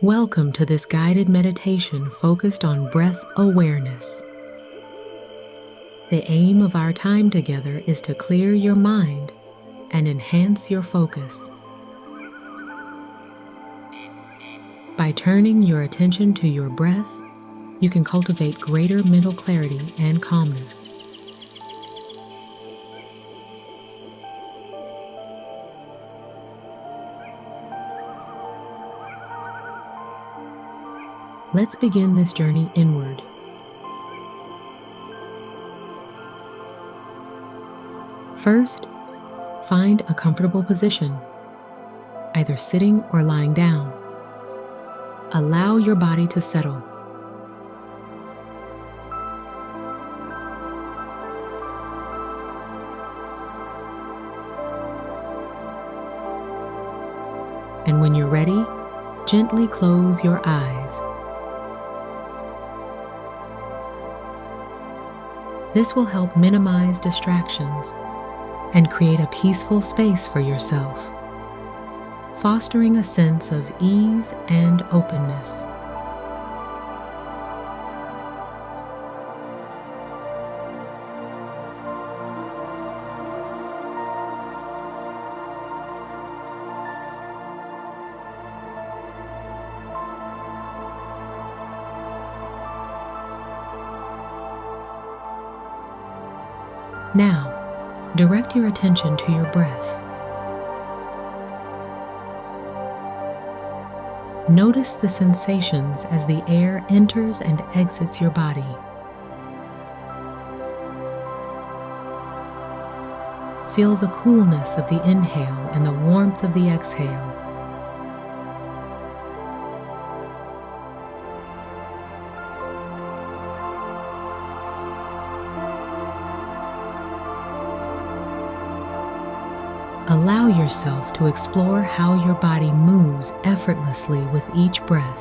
Welcome to this guided meditation focused on breath awareness. The aim of our time together is to clear your mind and enhance your focus. By turning your attention to your breath, you can cultivate greater mental clarity and calmness. Let's begin this journey inward. First, find a comfortable position, either sitting or lying down. Allow your body to settle. And when you're ready, gently close your eyes. This will help minimize distractions and create a peaceful space for yourself, fostering a sense of ease and openness. Now, direct your attention to your breath. Notice the sensations as the air enters and exits your body. Feel the coolness of the inhale and the warmth of the exhale. Allow yourself to explore how your body moves effortlessly with each breath.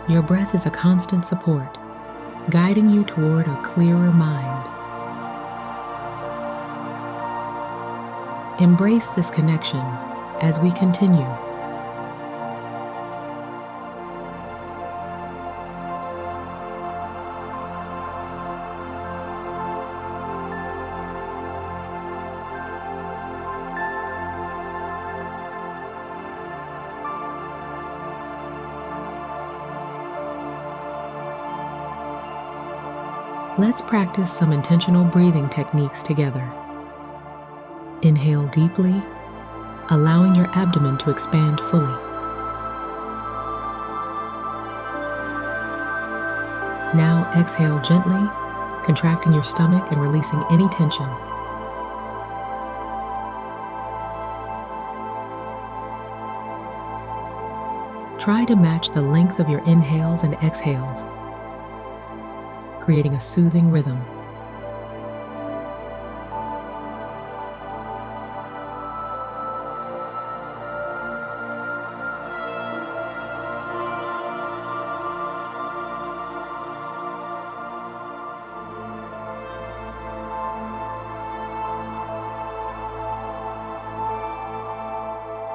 Your breath is a constant support, guiding you toward a clearer mind. Embrace this connection as we continue. Let's practice some intentional breathing techniques together. Inhale deeply, allowing your abdomen to expand fully. Now exhale gently, contracting your stomach and releasing any tension. Try to match the length of your inhales and exhales, creating a soothing rhythm.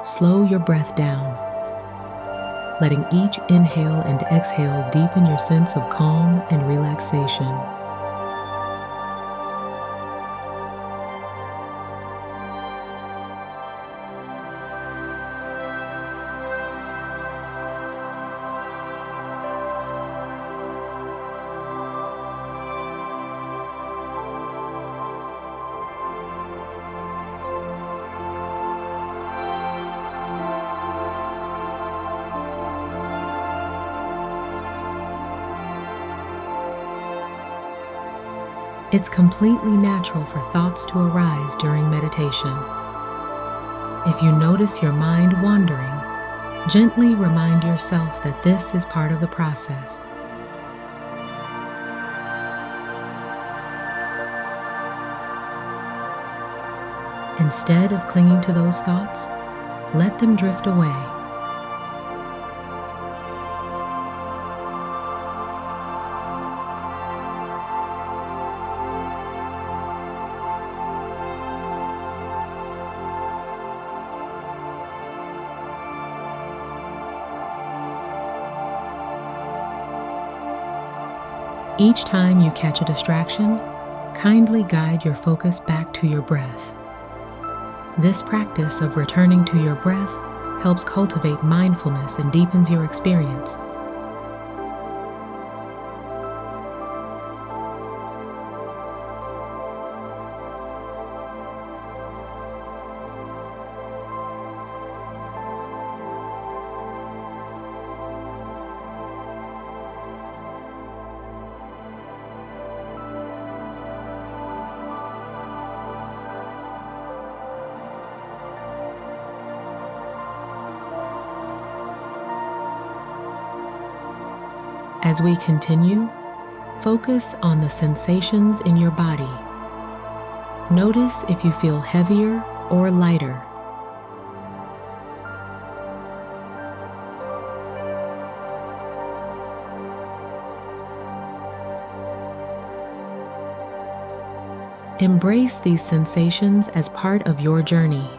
Slow your breath down, letting each inhale and exhale deepen your sense of calm and relaxation. It's completely natural for thoughts to arise during meditation. If you notice your mind wandering, gently remind yourself that this is part of the process. Instead of clinging to those thoughts, let them drift away. Each time you catch a distraction, kindly guide your focus back to your breath. This practice of returning to your breath helps cultivate mindfulness and deepens your experience. As we continue, focus on the sensations in your body. Notice if you feel heavier or lighter. Embrace these sensations as part of your journey.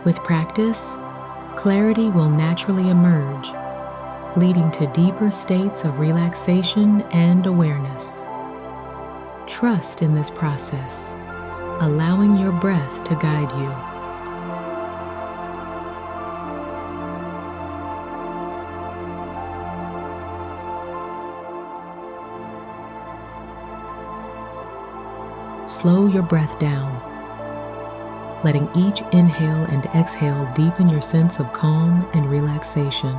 With practice, clarity will naturally emerge, leading to deeper states of relaxation and awareness. Trust in this process, allowing your breath to guide you. Slow your breath down, letting each inhale and exhale deepen your sense of calm and relaxation.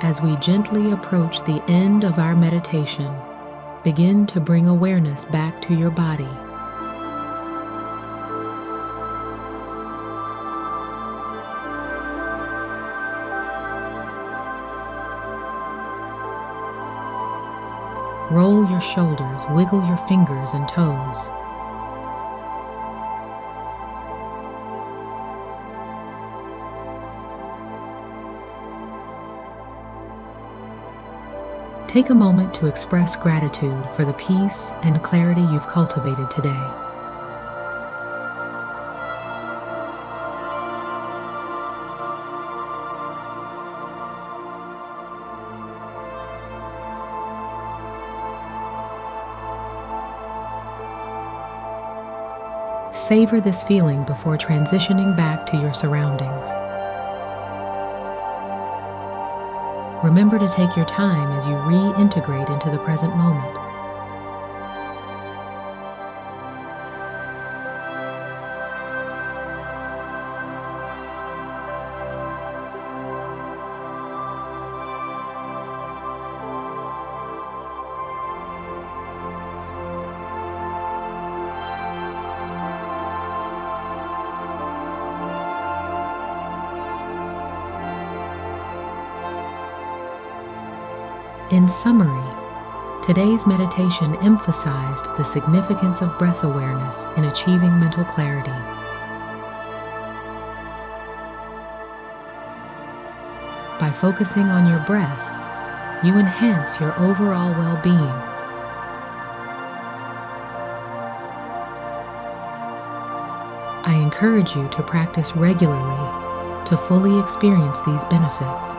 As we gently approach the end of our meditation, begin to bring awareness back to your body. Roll your shoulders, wiggle your fingers and toes. Take a moment to express gratitude for the peace and clarity you've cultivated today. Savor this feeling before transitioning back to your surroundings. Remember to take your time as you reintegrate into the present moment. In summary, today's meditation emphasized the significance of breath awareness in achieving mental clarity. By focusing on your breath, you enhance your overall well-being. I encourage you to practice regularly to fully experience these benefits.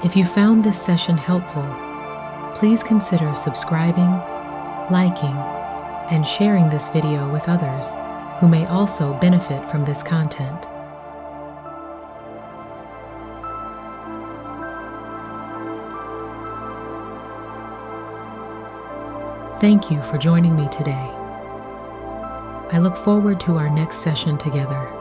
If you found this session helpful, please consider subscribing, liking, and sharing this video with others who may also benefit from this content. Thank you for joining me today. I look forward to our next session together.